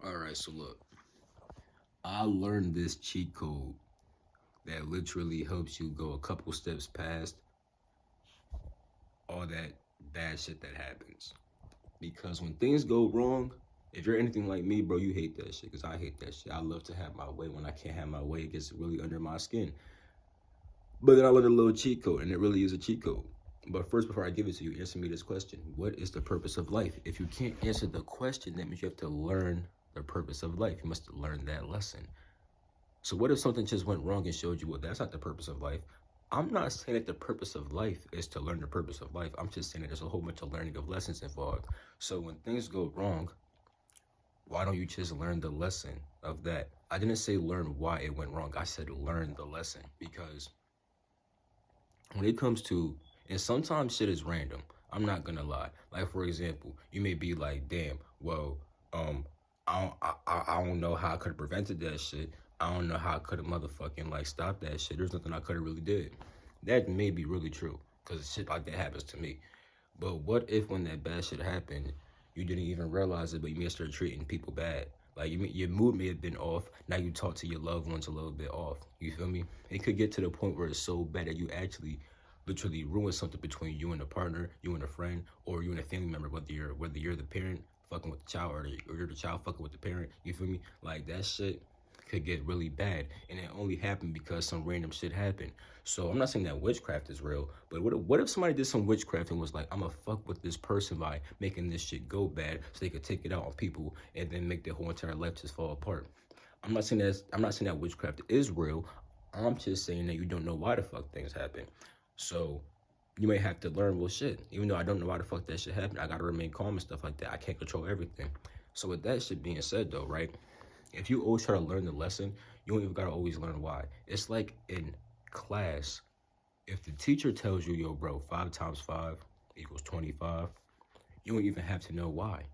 All right, so look, I learned this cheat code that literally helps you go a couple steps past all that bad shit that happens. Because when things go wrong, if you're anything like me, bro, you hate that shit. Because I hate that shit. I love to have my way. When I can't have my way, it gets really under my skin. But then I learned a little cheat code, and it really is a cheat code. But first, before I give it to you, answer me this question. What is the purpose of life? If you can't answer the question, that means you have to learn the purpose of life. You must learn that lesson. So what if something just went wrong and showed you, well, that's not the purpose of life? I'm not saying that the purpose of life is to learn the purpose of life. I'm just saying that there's a whole bunch of learning of lessons involved. So when things go wrong, why don't you just learn the lesson of that? I didn't say learn why it went wrong. I said learn the lesson. Because when it comes to, and sometimes shit is random. I'm not gonna lie. Like, for example, you may be like, damn, well, I don't know how I could have prevented that shit. I don't know how I could have motherfucking like stopped that shit. There's nothing I could have really did. That may be really true, because shit like that happens to me. But what if when that bad shit happened, you didn't even realize it, but you may start treating people bad? Like your mood may have been off. Now you talk to your loved ones a little bit off. You feel me? It could get to the point where it's so bad that you actually literally ruin something between you and a partner, you and a friend, or you and a family member, whether you're the parent fucking with the child, or you're the child fucking with the parent. You feel me? Like that shit could get really bad, and it only happened because some random shit happened. So I'm not saying that witchcraft is real, but what if somebody did some witchcraft and was like, I'm gonna fuck with this person by making this shit go bad so they could take it out on people and then make their whole entire life just fall apart? I'm not saying that witchcraft is real. I'm just saying that you don't know why the fuck things happen. So you may have to learn, well, shit, even though I don't know why the fuck that shit happened, I gotta remain calm and stuff like that. I can't control everything. So with that shit being said though, right? If you always try to learn the lesson, you don't even gotta always learn why. It's like in class, if the teacher tells you, yo, bro, 5 times 5 equals 25, you don't even have to know why.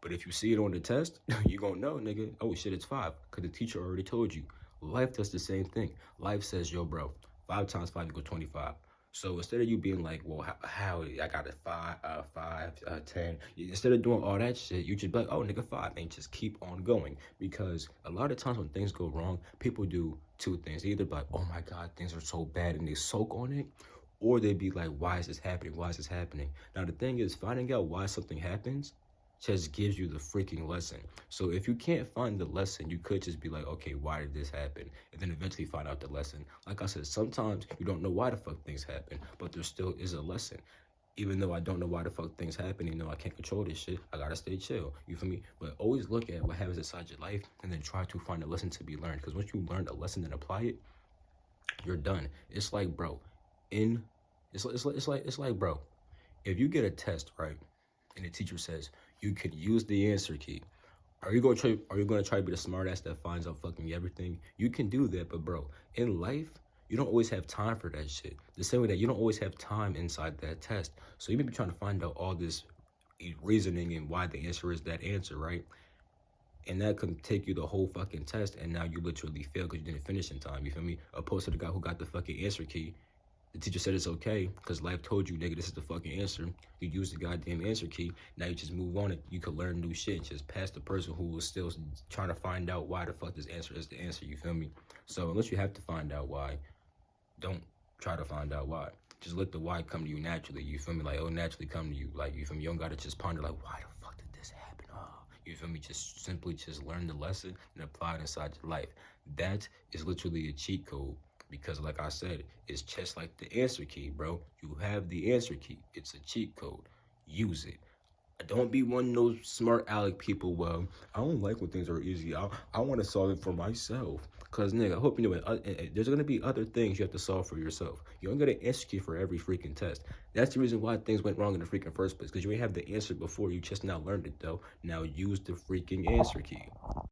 But if you see it on the test, you gonna know, nigga, oh shit, it's 5, because the teacher already told you. Life does the same thing. Life says, yo, bro, 5 times 5 equals 25. So instead of you being like, well, how I got a 10, instead of doing all that shit, you just be like, oh, nigga, 5, and just keep on going. Because a lot of times when things go wrong, people do two things. They either be like, oh my God, things are so bad, and they soak on it, or they be like, why is this happening? Why is this happening? Now, the thing is, finding out why something happens just gives you the freaking lesson. So if you can't find the lesson, you could just be like, okay, why did this happen? And then eventually find out the lesson. Like I said, sometimes you don't know why the fuck things happen, but there still is a lesson. Even though I don't know why the fuck things happen, I can't control this shit, I gotta stay chill. You feel me? But always look at what happens inside your life and then try to find a lesson to be learned. Because once you learn a lesson and apply it, you're done. It's like, bro, in it's like, bro, if you get a test, right, and the teacher says you could use the answer key, are you gonna try to be the smartass that finds out fucking everything? You can do that, but bro, in life, you don't always have time for that shit. The same way that you don't always have time inside that test. So you may be trying to find out all this reasoning and why the answer is that answer, right? And that can take you the whole fucking test, and now you literally fail because you didn't finish in time. You feel me? Opposed to the guy who got the fucking answer key. The teacher said it's okay because life told you, nigga, this is the fucking answer. You use the goddamn answer key. Now you just move on and you can learn new shit. Just pass the person who was still trying to find out why the fuck this answer is the answer. You feel me? So unless you have to find out why, don't try to find out why. Just let the why come to you naturally. You feel me? Like, it'll naturally come to you. Like, you feel me? You don't gotta just ponder like, why the fuck did this happen? Oh, you feel me? Just simply just learn the lesson and apply it inside your life. That is literally a cheat code. Because like I said, it's just like the answer key, bro. You have the answer key. It's a cheat code. Use it. Don't be one of those smart aleck people. Well, I don't like when things are easy. I want to solve it for myself. Cause nigga, I hope you know it. There's gonna be other things you have to solve for yourself. You don't get an answer key for every freaking test. That's the reason why things went wrong in the freaking first place. Cause you ain't have the answer before. You just now learned it though. Now use the freaking answer key.